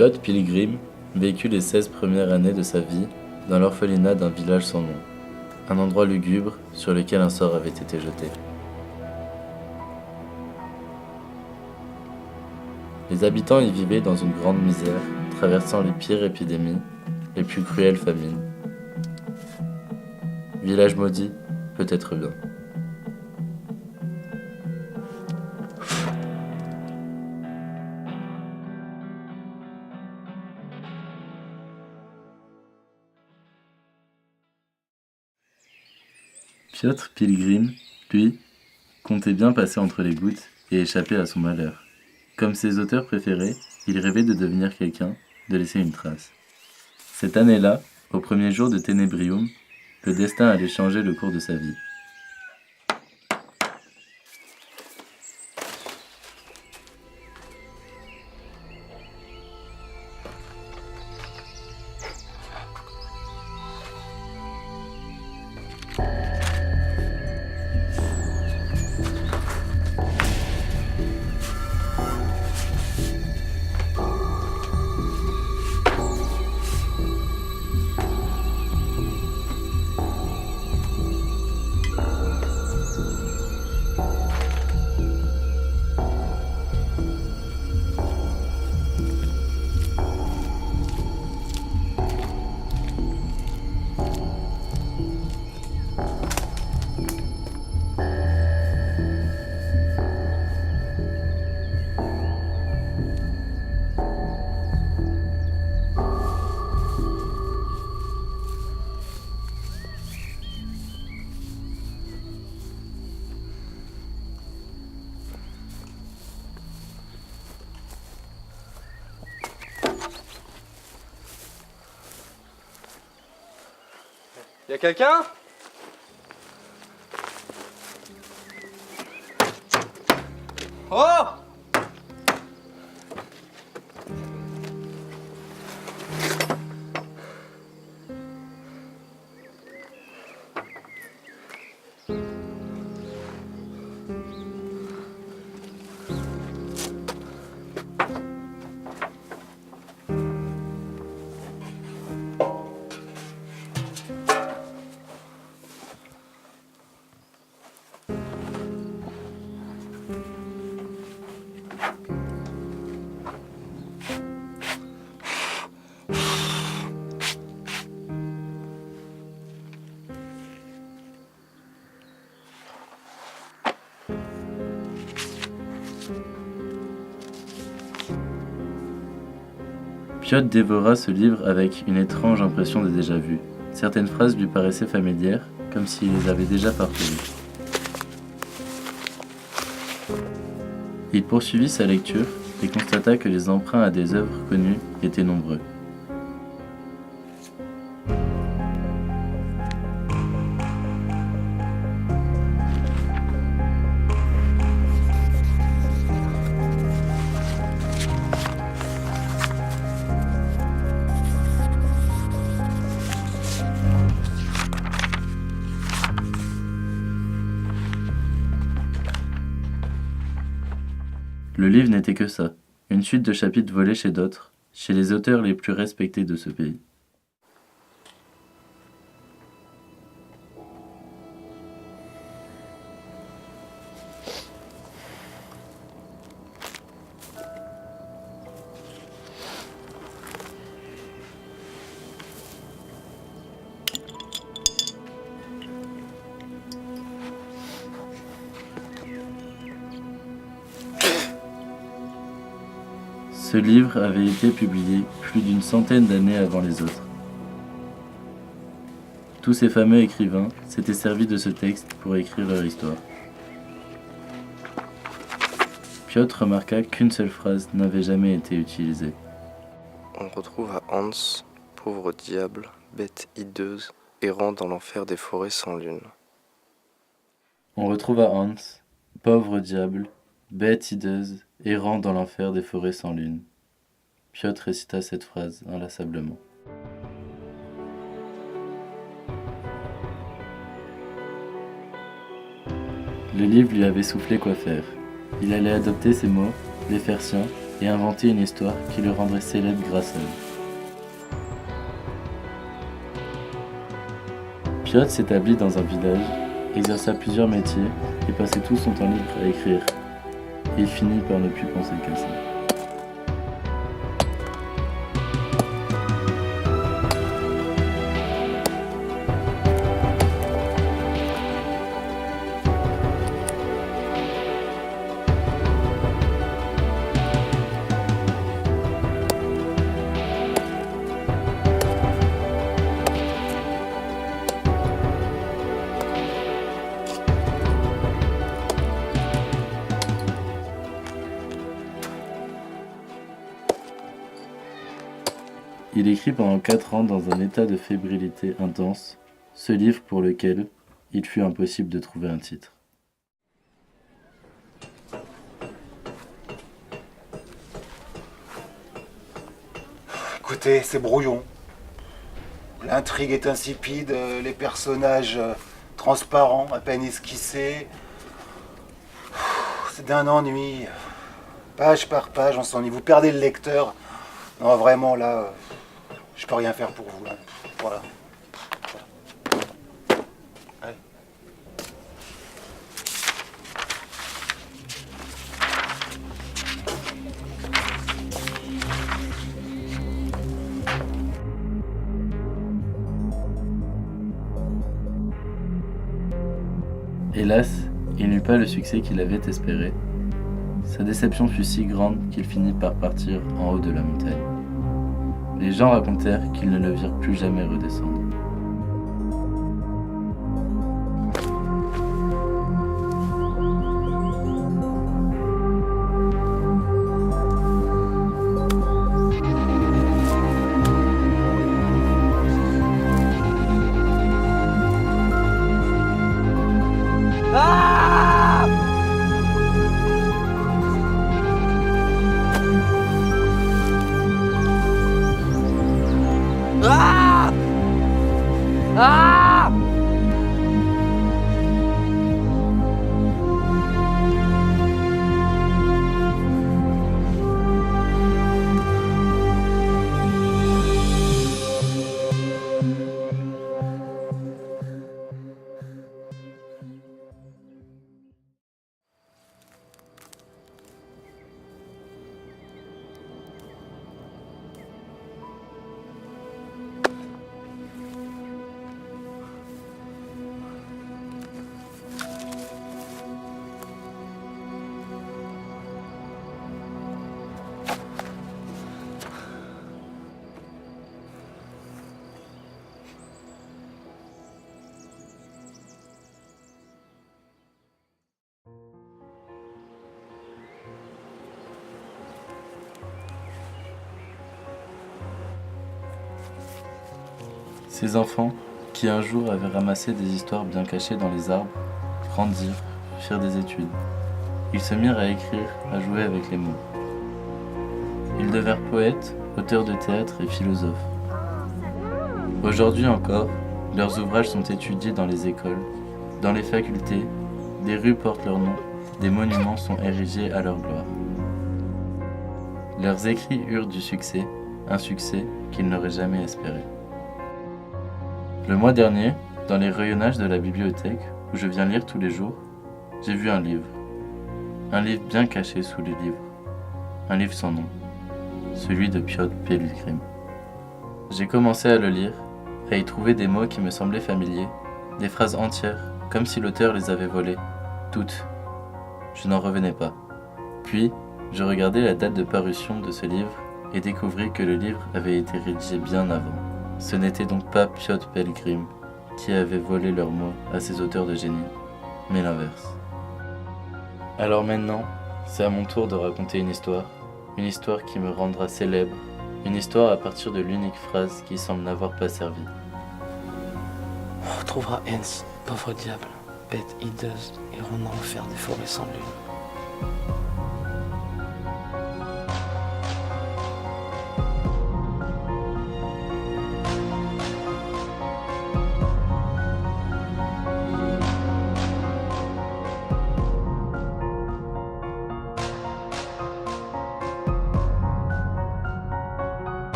Piotr Pilgrim vécut les 16 premières années de sa vie dans l'orphelinat d'un village sans nom, un endroit lugubre sur lequel un sort avait été jeté. Les habitants y vivaient dans une grande misère, traversant les pires épidémies, les plus cruelles famines. Village maudit, peut-être bien. Piotr Pilgrim, lui, comptait bien passer entre les gouttes et échapper à son malheur. Comme ses auteurs préférés, il rêvait de devenir quelqu'un, de laisser une trace. Cette année-là, au premier jour de Ténébrium, le destin allait changer le cours de sa vie. Y'a quelqu'un? Oh! Piotr dévora ce livre avec une étrange impression de déjà-vu. Certaines phrases lui paraissaient familières, comme s'il les avait déjà parcoulues. Il poursuivit sa lecture et constata que les emprunts à des œuvres connues étaient nombreux. Le livre n'était que ça, une suite de chapitres volés chez d'autres, chez les auteurs les plus respectés de ce pays. Ce livre avait été publié plus d'une centaine d'années avant les autres. Tous ces fameux écrivains s'étaient servis de ce texte pour écrire leur histoire. Piotr remarqua qu'une seule phrase n'avait jamais été utilisée. On retrouve à Hans, pauvre diable, bête hideuse, errant dans l'enfer des forêts sans lune. On retrouve à Hans, pauvre diable, bête hideuse, errant dans l'enfer des forêts sans lune. Piotr récita cette phrase inlassablement. Le livre lui avait soufflé quoi faire. Il allait adopter ces mots, les faire siens, et inventer une histoire qui le rendrait célèbre grâce à eux. Piotr s'établit dans un village, exerça plusieurs métiers et passait tout son temps libre à écrire. Et il finit par ne plus penser qu'à ça. Il écrit pendant 4 ans dans un état de fébrilité intense, ce livre pour lequel il fut impossible de trouver un titre. Écoutez, c'est brouillon. L'intrigue est insipide, les personnages transparents, à peine esquissés. C'est d'un ennui. Page par page, on s'ennuie. Vous perdez le lecteur. Non, vraiment, là, je peux rien faire pour vous. Là. Voilà. Allez. Hélas, il n'eut pas le succès qu'il avait espéré. Sa déception fut si grande qu'il finit par partir en haut de la montagne. Les gens racontèrent qu'ils ne le virent plus jamais redescendre. Ces enfants, qui un jour avaient ramassé des histoires bien cachées dans les arbres, grandirent, firent des études. Ils se mirent à écrire, à jouer avec les mots. Ils devinrent poètes, auteurs de théâtre et philosophes. Aujourd'hui encore, leurs ouvrages sont étudiés dans les écoles, dans les facultés, des rues portent leur nom, des monuments sont érigés à leur gloire. Leurs écrits eurent du succès, un succès qu'ils n'auraient jamais espéré. Le mois dernier, dans les rayonnages de la bibliothèque, où je viens lire tous les jours, j'ai vu un livre bien caché sous les livres, un livre sans nom, celui de Piotr Pellegrim. J'ai commencé à le lire, à y trouver des mots qui me semblaient familiers, des phrases entières, comme si l'auteur les avait volées, toutes. Je n'en revenais pas. Puis, je regardai la date de parution de ce livre et découvris que le livre avait été rédigé bien avant. Ce n'était donc pas Piotr Pellegrim qui avait volé leurs mots à ces auteurs de génie, mais l'inverse. Alors maintenant, c'est à mon tour de raconter une histoire qui me rendra célèbre, une histoire à partir de l'unique phrase qui semble n'avoir pas servi. On retrouvera Hans, pauvre diable, bête hideuse, errant dans l'enfer des forêts sans lune.